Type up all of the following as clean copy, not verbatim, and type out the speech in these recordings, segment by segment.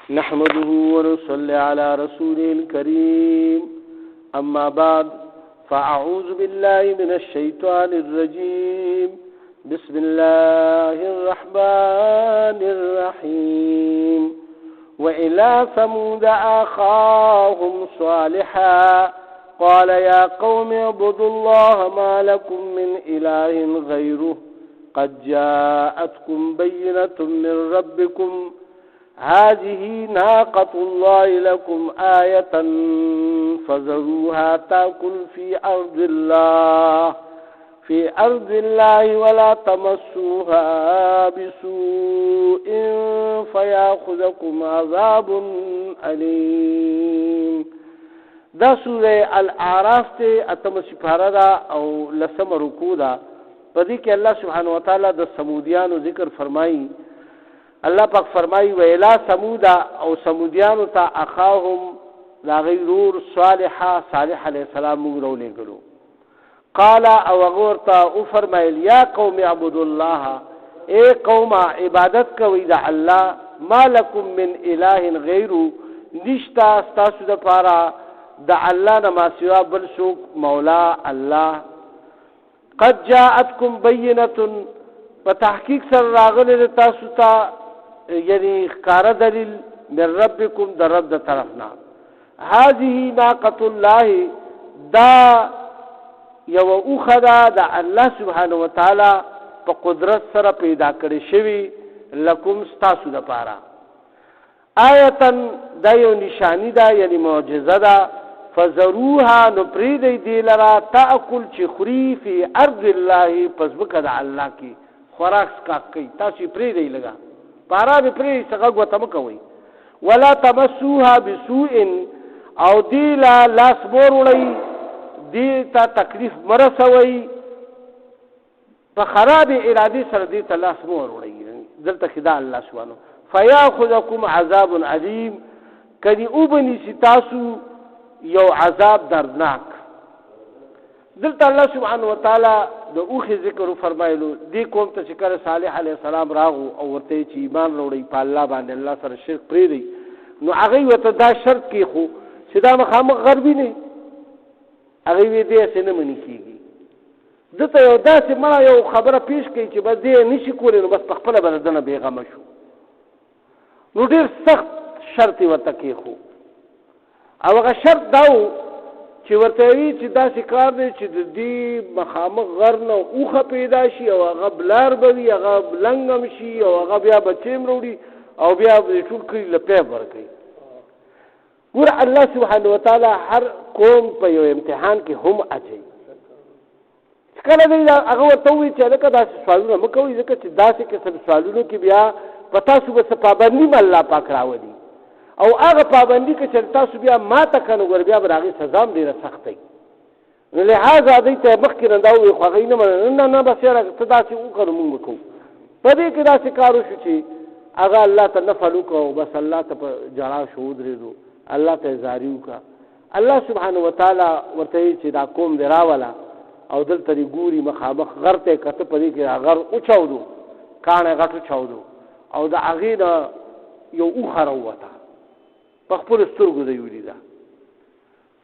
نحمده ونصلي على رسوله الكريم أما بعد فأعوذ بالله من الشيطان الرجيم بسم الله الرحمن الرحيم وإلى ثمود أخاهم صالحا قال يا قوم اعبدوا الله ما لكم من إله غيره قد جاءتكم بينة من ربكم هذه ناقة الله لكم آية فذروها تأكل في أرض الله ولا تمسوها بسوء فيأخذكم عذاب أليم. دا سورة الأعراف ته اتم سپاره دا او لسم رکوع دا پدې کې الله سبحانه وتعالى د سمودیانو ذکر فرمایي. الله پاک فرمایي ویلا سمودا او سمودیانو ته اخاهم لا غیرور صالح علیہ السلام مغرو لګلو. قال او غورتا او فرمایل یا قوم اعبدوا الله اے قوم عبادت کوي د الله ما لكم من اله غیره نشتا تاسو د پاره د الله نه ما سوا بل څوک مولا الله. قد جاءتكم بینه په تحقیق سره راغله تاسو ته یعنی ښکارا دلیل من ربکم در رب د طرفنا. هذه ناقة الله دا یو اوخدا د الله سبحانه وتعالی په قدرت سره پیدا کړی شوی لکم ستاسو د پاره آیتن دا یو نشانی دا یعنی معجزه دا. فزروها نپریدی دی لرا تاکل چی خوری فی ارض الله پس بکد الله کی خوراک سکاک کئی تاسی پریدی لگا پارا بی پریدی سقاق و تمکوی ولا تمسوها بسوئن او دی لاس موروڑی دی تا تکلیف مرسوی فخراب ارادی سر دی تا لاس موروڑی دلتا خدا اللہ سبحانه فیاخذکم عذاب علیم کدی اوبنی ستاسو یو عذاب دردناک. دلته الله سبحانه وتعالی د اوخي ذکر فرمایلو دی قوم ته چې کله صالح علیه السلام راغو او ورته چې ایمان وروړي په الله باندې الله سره شرک پرېږدي نو هغه ورته دا شرط کې خو چې دا مخامخ غربي نه هغه وی دې څه نه مني کېږي. دته یو داسې مړه یو خبره پیش کوي چې بس دې نشي کولی نو بس په خپله به د دنه بېغمه شو. نو ډېر سخت شرط یې ورته کېښو او هغه شرط داو چې ورته وی چې داسې کار دی چې د دې مخامخ غر نه اوښه پیدا شي او هغه بلار به وي هغه لنګم شي او هغه بیا بچیم وروړي او بیا به ټول کلي له پیب ورکوي. ګوره الله سبحانه وتعالی هر قوم په یو امتحان کې هم اچوي. کله دی هغه ورته ووایي چې هلکه داسې سوالونه مه کوئ ځکه چې داسې قسم سوالونو کې بیا په تاسو به څه پابندي م الله پاک راولي او هغه پابندي که چې تاسو بیا ماته کړه نو بیا به د هغې سزا هم ډېره سخته وي. نو لحاظه دوی ته یې مخکې نه دا ووایي خو هغوی نه منله نه بس یاره ته داسې وکړه نو مونږ به کوو. په دې کې داسې کار وشو چې هغه الله ته نفل وکړه او بس الله ته په جړا شو ودرېدو الله ته یې زاري وکړه. الله سبحانه وتعالی ورته ویل چې دا قوم دې راوله او دلته دې ګوري مخامخ غر ته یې کته په دې کې غر وچاودو کاڼی غټ وچاودو او د هغې نه یو اوښه راووته په خپلو سترګو د ولیده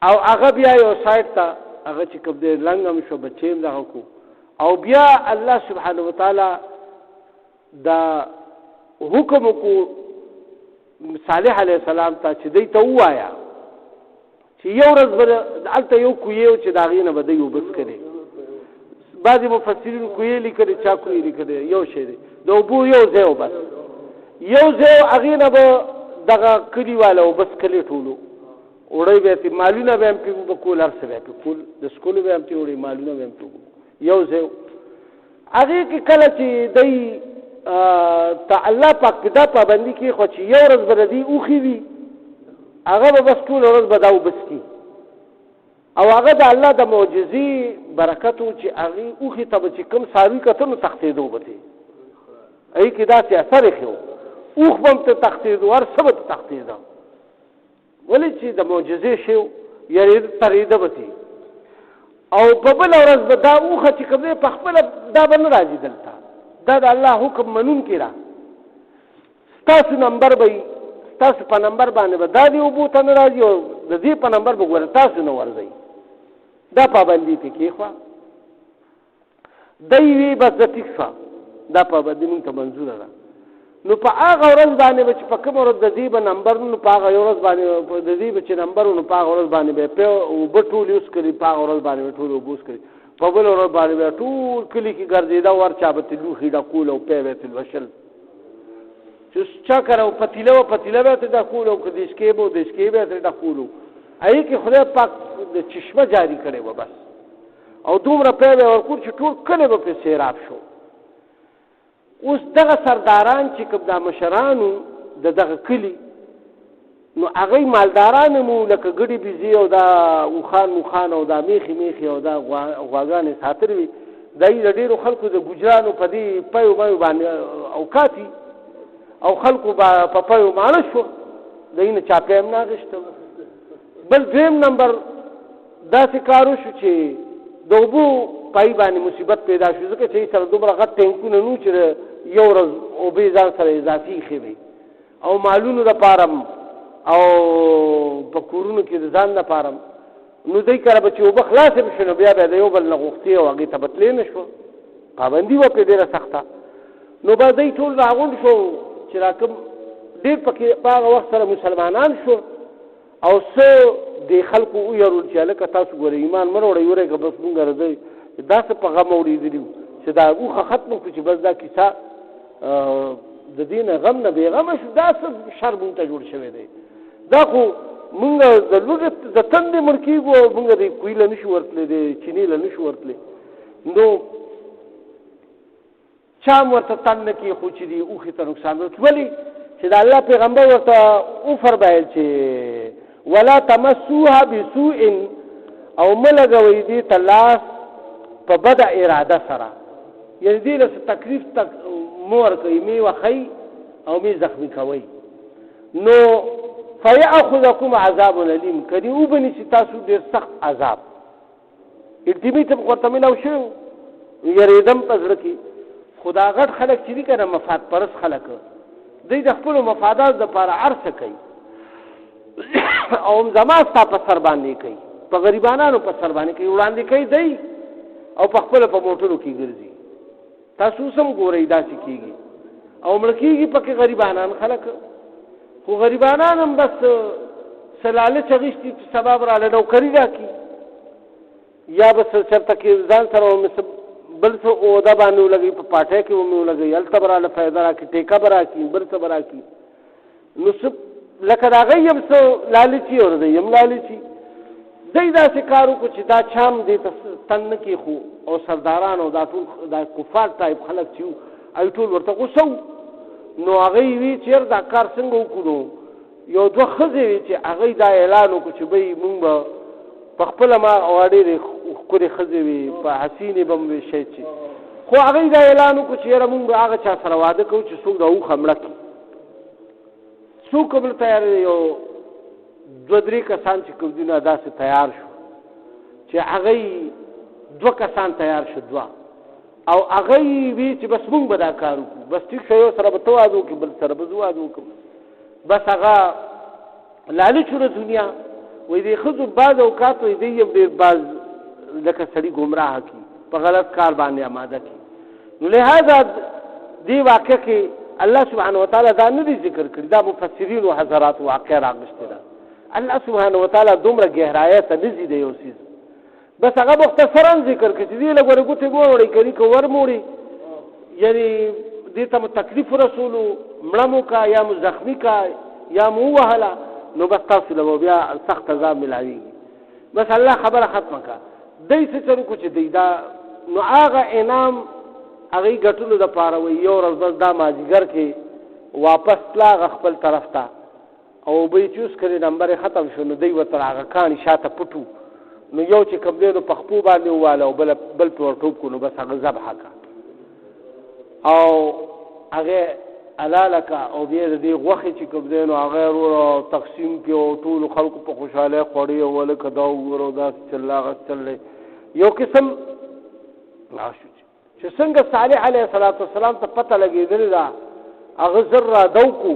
او هغه بیا یو سایډ ته هغه چې کوم دی لنګ هم شو بچې هم دغه کو او بیا الله سبحانه وتعالی دا حکم وکړو صالح علیه السلام ته چې دی ته ووایه چې یو ورځ به هلته یو کویې و چې د هغې نه به دی اوبه څښلې. بعضې مفسرین کویې لیکلې چا کویې لیکلې یو شی دی د اوبو یو ځای و بس یو ځای هغې نه به دغه کلیواله او بس کلی ټولو وړی به یې مالونه به هم پې به کول هر څه به یې پې کول د سکولو به هم پې وړی مالونه به هم پې یو ځای هغې کې کله چې دی ته الله پاک دا پابندي کړي خو چې یو ورځ به د دې اوښې وي هغه به بس ټوله ورځ به دا اوبه څکي او هغه د الله د معجزې برکت و چې هغې اوښې ته به چې کوم څاروي کته نو تښتېدو به ترې هغې کې داسې اثر یې ښه اوخ بم ته تختیدو هر څه به ته تختیده ولې چې د معجزې شی یعنې ترېده به تي او په بله ورځ به دا اوښه چې کوم دی په خپله دا به نه راځي دلته دا د الله حکم منونکي را ستاسو نمبر به تاسو په نمبر باندې به دا دی اوبو ته نه راځي او د دې په نمبر به ګوره تاسو نه ورځئ. دا پابندي پې کېښوه. دی وی بس د ټیک شوه دا پابندي مونږ ته منظوره ده. نو په هغه ورځ باندې به چې په کومه ورځ د دې به نمبر نو په هغه ورځ باندې د دې به چې نمبر نو په هغه ورځ باندې به اوبه ټول یوز کړي، په هغه ورځ باندې به ټول اوبه یوز کړي. په بله ورځ باندې به ټول کلي کې ګرځېده، ورچا به ترې لوښي ډکول او پی به یې ترې وشل. چې چا کره او پتیله به یې ترې ډکول او که دېشکې به و دېشکې به یې ترې ډکول و. هغې کې خدای پاک د چشمه جاري کړې وه بس، او دومره پی به یې ورکول چې ټول کلی به پرې سیراب شو. اوس دغه سرداران چې کوم دا مشرانو د دغه کلي نو هغوی مالداران مو لکه ګډې بیزې او دا اوښان او دا میخې او دا غواګانې ساتلې وي. دا یې د ډېرو خلکو د ګجرانو په دې پیو میو باندې اوقات وي او خلکو په پیو ماړه شو، د یې نه چا پی هم نه اخېسته. بل دویم نمبر داسې کار وشو چې د اوبو پای باندې مصیبت پیدا شو، ځکه چې سره دومره غټ ټینکونه نو چې یو ورځ اوبې ځان سره اضافي ایښې وي او مالونو دپاره او په کورونو کې د ځان دپاره. نو دوی کله به چې اوبه خلاصې به شو نو بیا به د یو بل نه غوښتې او هغې ته به تلې نه شوه، پابندي وه پرې ډېره سخته. نو به دوی ټول راغونډ شو چې را کوم ډېر پکې په هغه وخت سره مسلمانان شو او څه د خلکو ویرول چې هلکه تاسو ګورئ ایمان مه راوړئ ورېږه بس مونږ راځئ داسې په غم اورېدلي وو چې دا اوښه ختمه کړو چې بس دا کیسه د دې نه غم نه بېغمه شو. دا څه شر مونږ ته جوړ شوی دی. دا خو مونږ د لوږې د تندې مړ کېږو او مونږ د کوهي له نه شو ورتلی، د چینې له نه شو ورتلی. نو چا هم ورته تن نه کړي خو چې دې اوښې ته نقصان ورسي. ولې چې د الله پیغمبر ورته وفرمایل چې ولا تمسوها بسوء او مه لګوئ دې ته لاس په بده اراده سره، یعنې دې له تکلیف مه ورکوئ، مې وخئ او مې زخمي کوئ. نو فیأخذکم عذاب علیم، که دې وبنیسي تاسو ډېر سخت عذاب. الټیمیټم ورته میلاو شوی یېرېدم په زړه کې. خو دا غټ خلک چې دي که نه مفاد پرست خلک دوی د خپلو مفاداتو دپاره هر څه کوي او زما ستا په سر باندې کوي، په غریبانانو په سر باندې کوي، وړاندې کوي دی او په خپله په موټرو کې ګرځي. تاسو اوس هم ګورئ داسې کېږي او مړه کېږي پکې غریبانان خلک. خو غریبانان هم بس څه لالچ اخېستي چې سبا به راله نوکري راکړي یا به څه چېرته کې ځان سره بل څه عہده باندې ولګوي، په پاټۍ کې ومې ولګوي، هلته به راله فایده راکړي، ټیکه به راکړي، بل څه به راکړي. نو څه لکه د هغوی هم څه لالچي او د دوی هم لالچي. دوی داسې کار وکړو چې دا چا هم دې ته تن نه کېښو او سرداران او دا ټول دا کفار ټایپ خلک چې وو هغوی ټول ورته غوسه وو. نو هغوی وی چې یار دا کار څنګه وکړو. یو دوه ښځې وې چې هغوی دا اعلان وکړو چې بهی مونږ به په خپله ما او ډېرې ښکلې ښځې وې په حسینې به م وې شی چې خو هغوی دا اعلان وکړو چې یاره مونږ به هغه چا سره واده کوو چې څوک دا اوښه مړه کړي. څوک بل تیار دی؟ یو دوه درې کسان چې کوم دي نه داسې تیار شو چې هغوی دوه کسان تیار شو، دوه او هغوی وی چې بس مونږ به دا کار وکړو. بس ټیک شو، یو سره به ته واده وکړې بل سره به زه واده وکړم. بس هغه لالچ وره دنیا وایي دې ښځو بعض اوقات وایي دی یم ډېر بعض لکه سړي ګمراه کړي، په غلط کار باندې اماده کړي. نو لہذا دې واقع کې الله سبحانه وتعالی دا نه دی ذکر کړي، دا مفسرین او حضرات واقع راغشته ده. الله سبحانه وتعالی دومره گہرایه ته نه ځي د یو څیز، بس هغه مختصرا ذکر کړي چې دې له ګورې ګوتې موړئ کوي که ور موړي، یعنې دې ته مو تکلیف ورسولو، مړه مو کا یا مو زخمي کا یا مو ووهله نو بس تاسو له به بیا سخت عذاب ملاویږي. بس الله خبره ختمه کړه. دی څه چل وکړو چې دی دا نو هغه انعام هغوی ګټلو دپاره وایي یو ورځ بس دا مازدیګر کې واپس تله هغه خپل طرف ته او اوبه یې چوس کړې، نمبر یې ختم شو. نو دی ورته هغه کاڼي شاته پټو، نو یو چې کوم دی نو په خپو باندې وواله او بل پې ورټوپ کړو، نو بس هغه ذبحه کړه او هغې حلاله کړه او بیا د دې غوښې چې کوم دی نو هغه یې وروره تقسیم کړي او ټولو خلکو په خوشحالۍ خوړې او هلکه دا وګوره او داسې چل دی هغه چل دی. یو قسم چې څنګه صالح علیه السلام ته پته لګېدلې ده هغه زر را دو کړو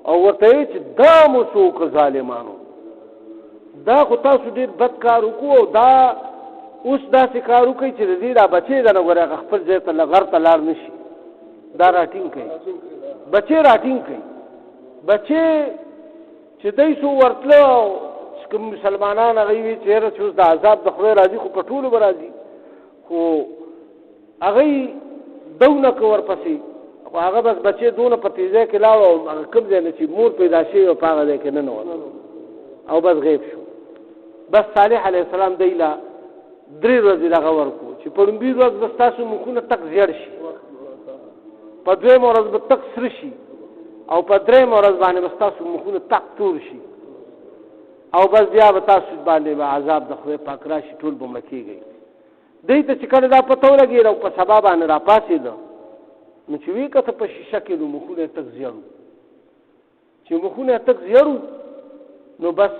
او ورته چې دا مو څوک ظالمانو دا خو تاسو ډېر بد کار وکړو او دا اوس داسې کار وکړئ چې د دې دا بچی ده نه ګوره هغه خپل ځای ته غر ته لاړ نه شي دا راټینګ کوي بچی راټینګ کوي بچی چې دی سو ورتله چې کوم مسلمانان هغه وي چې یاره چې اوس د عذاب د خدای راځي خو په ټولو به راځي خو هغه دونه که ورپسې خو هغه بس بچی دونه په تیزۍ کې لاړ او هغه کوم ځای نه چې مور پیدا شوي او په هغه ځای کې ننوت او بس غیب شو بس صالح علیه السلام دی له 3 ورځې دغه ورکړو چې په لومبي ورځ به ستاسو مخونه تک زیړ شي په 2 ورځ به تک سره شي او په 3 ورځ باندې به ستاسو مخونه تک تور شي او بس بیا به تاسو باندې به عذاب د خدای پاک راشي ټول به مړه کېږئ دی ته چې کله دا پته ولګېده او په سبا باندې راپاڅېده نو چې ویې کته په شیشه کې نو مخونه یې تک زیړو چې مخونه یې تک زیړو نو بس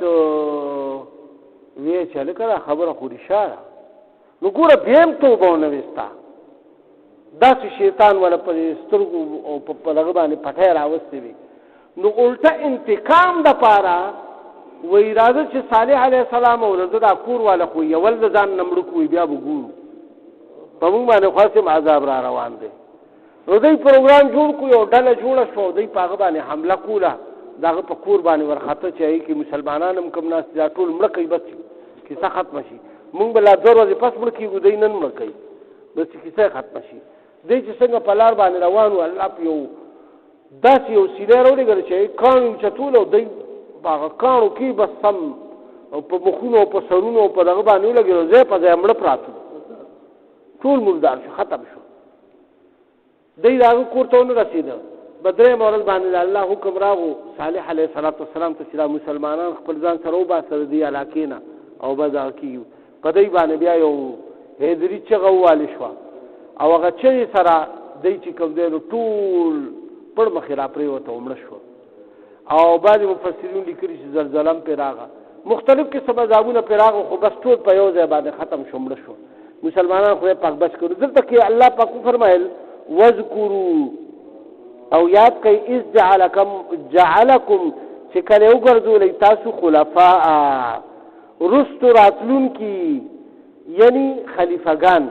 ویې چې هلکه دا خبره خو رښتیا ده نو ګوره بیا هم توبه ونه ویستا داسې شیطان ولا په سترګو او په دغه باندې پټی راوستی وي نو الټه انتقام دپاره وایي راځه چې صالح علیه السلام او د دا کور والا خو یول د ځان نه مړه کړو بیا به ګورو په موږ باندې خو هسې عذاب را روان دی نو دوی پروګرام جوړ کړو یو ډله جوړه شوه دوی په هغه باندې حمله کوله د هغه په کور باندې ورخته چې هغې کې مسلمانان هم کم ناست دا ټول مړه کوي بس کیسه ختمه شي موږ به لا 2 ورځې پس مړه کېږو دی نن مړه کوي بس کیسه یې ختمه شي دی چې څنګه په لار باندې روان و الله په یو داسې یو سیلی راولېږله چې هغې کاڼو یې چتول او دی په هغه کاڼو کې بس سم او په مخونو او په سرونو او په دغه باندې ولګېدو ځای په ځای مړه پراته ټول مردار شو ختم شو دی د هغه کور ته ونه رسېده په 3 ورځ باندې د الله حکم راغو صالح علیه السلام ته چې دا مسلمانان خپل ځان سره وباسه د دې علاقې نه او بس هغه کېږي په دی باندې بیا یو حیدري چغه ووالې شوه او هغه چغې سره دی چې کوم دی نو ټول پړ مخې را پرېوته او مړه شوه او بعضې مفسرین لیکلي چې زلزله هم پرې راغه مختلف قسم عذابونه پرې راغه خو بس ټول په یو ځای باندې ختم شو مړه شو مسلمانان خدای پاک بچ کړو دلته کې الله پاک وفرمایل واذکروا او یاد کوئ اذ جعلکم چې کله وګرځولئ تاسو خلفاء رستو راتلونکي یعنی خلیفګان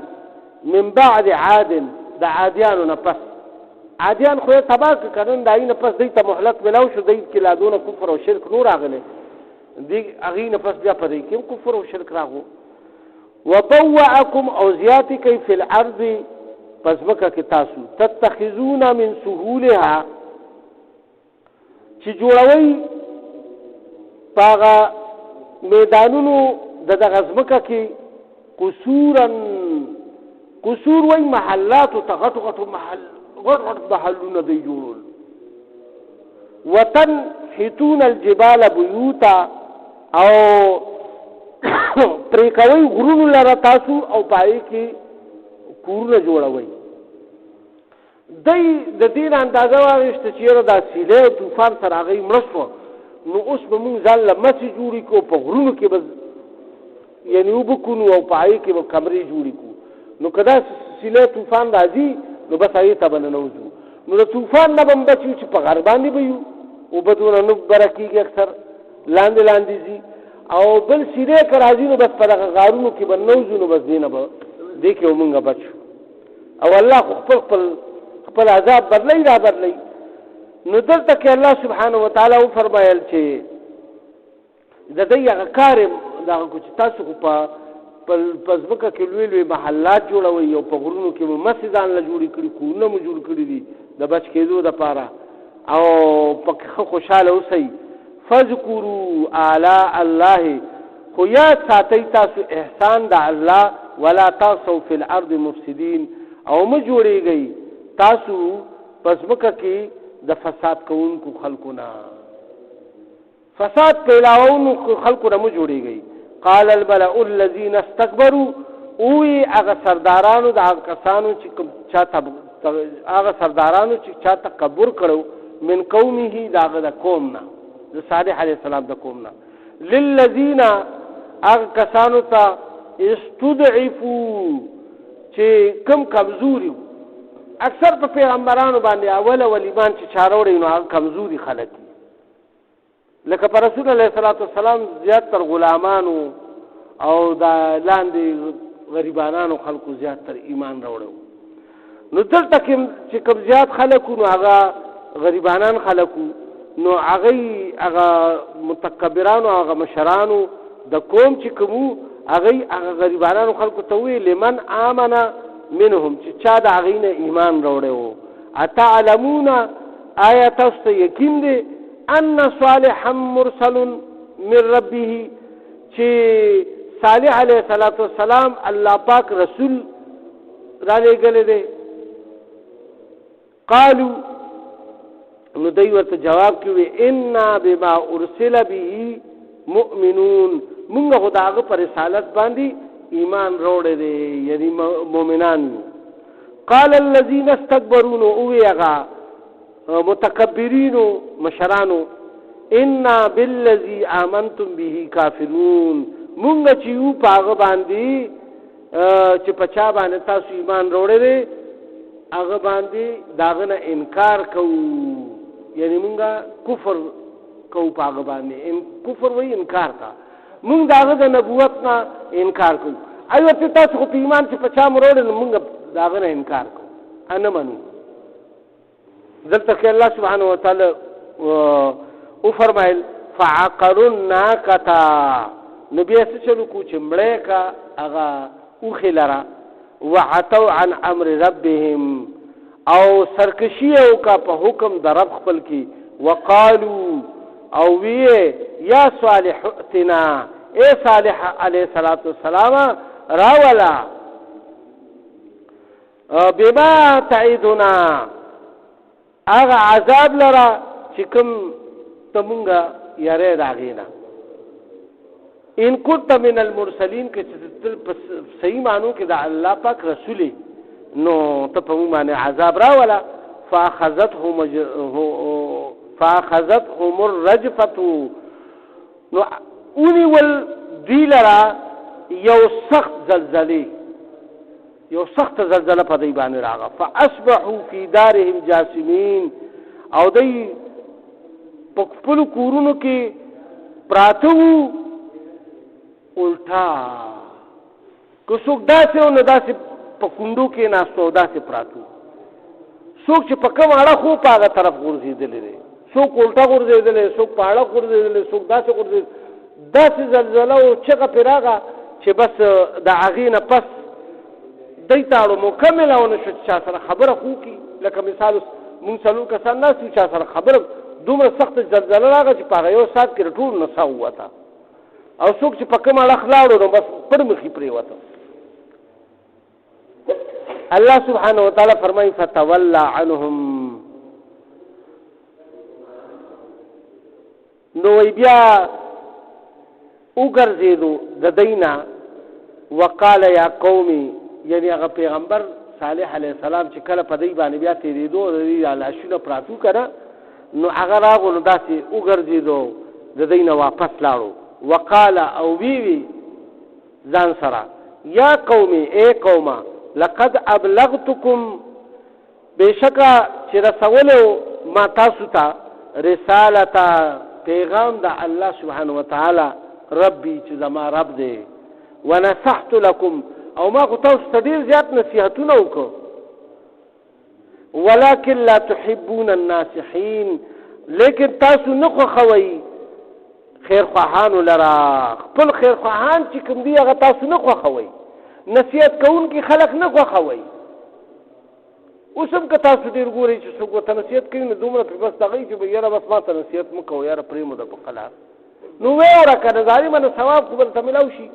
من بعد عاد د عادیانو نه پس عادیان خو یې تباه کړن د هغې نه پس دوی ته مهلت میلاو شو دوی کې لا دونه کفر او شرک نور راغلی دی هغې نه پس بیا په دوی کې هم کفر او شرک راغو وبوأکم او زیاتې کوي فی الارض پس ځمکه کې تاسو تتخذون من سهولها چې جوړوئ په هغه میدانونو د دغه ځمکه کې قصور وای محلاتو ته غټ غټ محلونه دی جوړول وتنحتون الجبال بیوتا او پرې کوئ غرونو لره تاسو او په هغې کې کورونه جوړوئ دی د دې نه اندازه واخیسته چې یاره دا سیلی او طوفان سره هغې مړه شوه نو اوس به مونږ ځان له مسې جوړې کړو په غرونو کې به یعنې اوبه کونو او په هغې کې به کمرې جوړې کړو نو که دا سیلی طوفان راځي نو بس هغې ته به ننوځو نو د طوفان نه به هم بچ یو چې په غر باندې به یو اوبه دونه نه بره کېږي اکثر لاندې ځي او بل سیلی که راځي نو بس په دغه غارونو کې به ننوځو نو بس دې نه به دې کې مونږ بچ شو او الله خو خپل عذاب بدلی را بدلی نو دلته کې الله سبحانه وتعالی وفرمایل چې د دې هغه کار دغه چې تاسو خو په ځمکه کې لوی لوی محلات جوړوئ او په غرونو کې مو مسې ځان له جوړې کړي کورونه مو جوړ کړي دي د بچ کېدو دپاره او پکې ښه خوشحاله اوسئ فاذکروا آلاء الله خو یاد ساتئ تاسو احسان د الله ولا تعصوا فی الارض مفسدین او مه جوړېږئ تاسو په ځمکه کې د فساد کوونکو خلکو نه فساد پیلاوونکو خلکو نه مه جوړېږئ قال الملأ الذين استكبروا اوی هغه سردارانو د هغه کسانو چې هغه سردارانو چې چا تکبر کړو من قومه د هغه د قوم نه د صالح علیه السلام د قوم نه للذین هغه کسانو ته استضعفوا چې کم کمزوري اکثر په پیغمبرانو باندې اول ایمان چې چاروړي نو هغه کمزوري خلک لکه پر رسول الله صلی الله علیه وسلم زیات تر غلامانو او دا لاندې غریبانو خلکو زیات تر ایمان راوړو نو دلته چې کوم زیات خلکو نو هغه غریبانان خلکو نو هغه متکبرانو هغه مشرانو د قوم چې کوم هغه غریبانو خلکو ته وی لمن آمنا منهم چې چا د هغه نه ایمان راوړو اتعلمون آیات است یقین دی ان صالحا مرسل من ربه چې صالح علیه السلام الله پاک رسول را لېږلی دی قالو نو دوی ورته جواب کوي انا بما ارسل به مؤمنون مونږ خو د هغه په رسالت باندې ایمان راوړی دی یعنی مؤمنان قال الذين استكبرون اویغا متکبرین مشرانو انا بالذي آمنتم به کافرون مونږ چې یو پاغه باندې چې پچا باندې تاسو ایمان راوړی دی هغه باندې داغه نه انکار کوو یعنی مونږه کفر کوو پاغه باندې کفر وی انکار کا مونږ داغه د نبوت نه انکار کوو ایو ته تاسو په ایمان چې پچا مروړل مونږ داغه نه انکار کوو انا منو دلته کې الله سبحانه وتعالى او فرمایل فعقروا الناقه نبی اسه چلو کو چمړې کا هغه او خلرا وعتوا عن امر ربهم او سرکشی او کا په حکم د رب خپل کی وقالو او وی یا صالح اتنا اے صالح علیہ السلام راولا بما تعیدنا اغا عذاب لرا چې کوم تمونگا یاره راغینا ان كنت من المرسلین که صحیح معنو که دا اللہ پاک رسولی نو تپمو معنی عذاب راولا فاخذتهم الرجفتو نو اونی والدی لرا یو سخت زلزلی یو سخت زلزله په دی باندې راغه فاصبحوا في دارهم جاثمين او دی په خپل کورونو کې پراتو الټا کو څوک داسې او نه داسې په کندو کې ناستو داسې پراتو څوک چې په کوم اړه خو په هغه طرف ورزيدلې دي څوک الټا ورزيدلې څوک په اړه ورزيدلې څوک داسې ورزيدلې داسې زلزله او چغه پیراغه چې بس د اغینه پس دیتاړو مکمل او نشو چا سره خبره خو کی لکه مثال مون څلو کسان نه چا سره خبره دومره سخت زلزله راغی چې په یو سات کې ټول نسا وته او څوک چې په کومه اړه خلاړو نو بس پر مخې پرې وته الله سبحانه وتعالى فرمایي فتولى عنهم نو بیا وګرځېدو د دینا وقال يا قومي یعنی هغه پیغمبر صالح علیه السلام چې کله په دی باندې بیا تیریدو د لاشونه پراتو کړه نو هغه راغلو نو داسې وګرځېدو د دی نه واپس لاړو وقال او وی ځان سره یا قومي اے قومه لقد ابلغتكم بشکا چې رسولو ما تاسو ته رسالتا پیغام د الله سبحانه وتعالى ربي چې زما رب دی ونصحت لكم او ما خو تاسو ته ډیر زیات نصیحتونه وکړو ولكن لا تحبون الناصحين لیکن تاسو نه خوښوئ خیرخواهانو لرا خپل خیرخواهان چې کوم دی هغه تاسو نه خوښوئ نصیحت کوونکي خلک نه خوښوئ اوس هم که تاسو ډېر ګورئ چې څوک ورته نصیحت کوي نو دومره پرې بس دغه چې یاره بس ما ته نصیحت مه کوه یاره پرېموده په قلار نو ویې وره که نه ظالمه ثواب خو به درته میلاو شي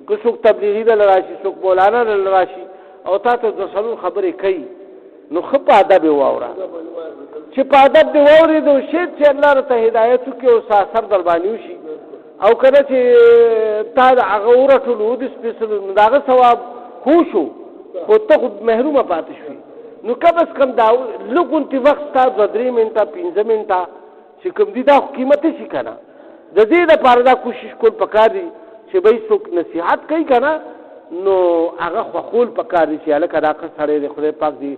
که څوک تبلیغي دله راشي څوک مولانا دله راشي او تا ته د څلور خبرې کوي نو ښه په ادب یې واوره چې په ادب دې واورېدو شاید چې الله راته هدایت وکړي او ساسر در باندې وشي او کله چې تا د هغه ورټولو د سپېڅلو نو د هغه ثواب خو شو خو ته خو محرومه پاتې شوې نو کم از کم دا لږ غونتې وخت ستا 2-3 منټه 15 منټه چې کوم دي دا خو قیمتي شي که نه د دې دپاره دا کوشش کول پکار دي چې بهی څوک نصیحت کوي که نه نو هغه خوښول پکار دي چې هلکه دا ښه سړی دی خدای پاک دی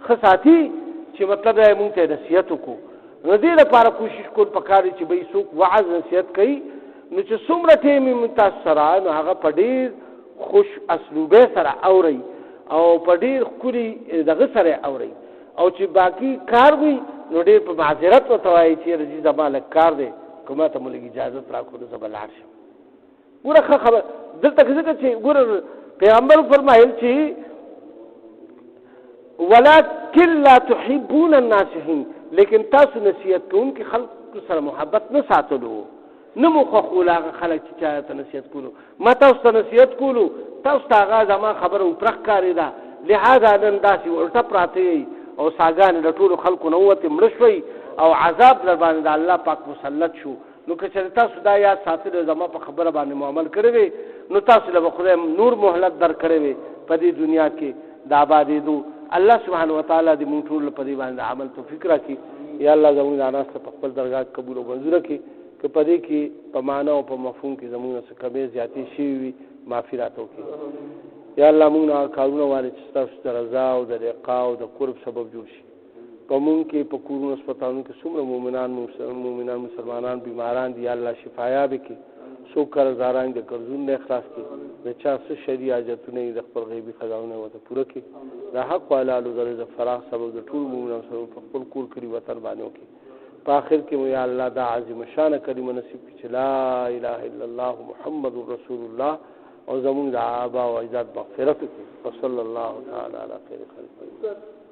ښه ساتي چې مطلب دی مونږ ته نصیحت وکړو نو دې لپاره کوشش کول پکار چې به څوک وعظ نصیحت کوي نو چې څومره ټیم متاثره نو هغه په ډېر خوش اسلوبه سره اوري او په ډېر ښکلي دغه سره اوري او چې باقي کار وي نو ډېر په معذرت ورته وایي چې رجي زما لږ کار دی که ما ته مو لږ اجازت راکړو نو زه به لاړ شم. ګوره ښه خبر دلته ځکه چې ګوره پیغمبر فرمایل چې ولکن لا تحبون الناصحین لیکن تاسو نصیحت کوونکي خلکو سره محبت نه ساتلو نه مو خوښول هغه خلک چې چا ته نصیحت کولو ما تاسو ته نصیحت کولو تاسو ته هغه زما خبره وپرخ ښکارېده لهذا نن داسې الټه پراته یئ او ساګانې د ټولو خلکو نه ووتې مړه شوئ او عذاب در باندې د الله پاک مسلط شو. نو که چېرې تاسو دا یاد ساتلی زما په خبره باندې مو عمل کړی وی نو تاسو له به خدای نور مهلت در کړی وی په دې دنیا کې د آبادېدو. الله سبحانه وتعالی دې مونږ ټول په دې باندې عمل توفیق راکړي. یا الله زموږ د اناس په خپل درګاه قبول او منظوره کړي که په دې کې په معنا او په مفهوم کې زموږ څه کمې زیاتې شوي وي معافي راته وکړي. یا الله مونږ نه کارونه وارې چې ستاسو د رضا او د لقا او د قرب سبب جوړ شي. په مونږ کې په کورونو هسپتالونو کې څومره مؤمنان مسلمانان بیماران دي یا الله شفایاب کړي. څوک قرضداران د قرضونو نه خلاص کړي د چا څه شرعي حاجتونه یې د خپل غیبي خزانو ورته پوره کړي. د حق حلالو د رزق فراخ سبب د ټولو مؤمنانو سره په خپل کور کړي وطن باندې وکړي. په آخر کې مو یا الله دا عظیم شانه کلمه نصیب کړي چې لا اله الا الله محمد رسول الله او زموږ د آبا او اجداد مغفرت وکړي. وصلی الله تعالی علی خیر خلقه.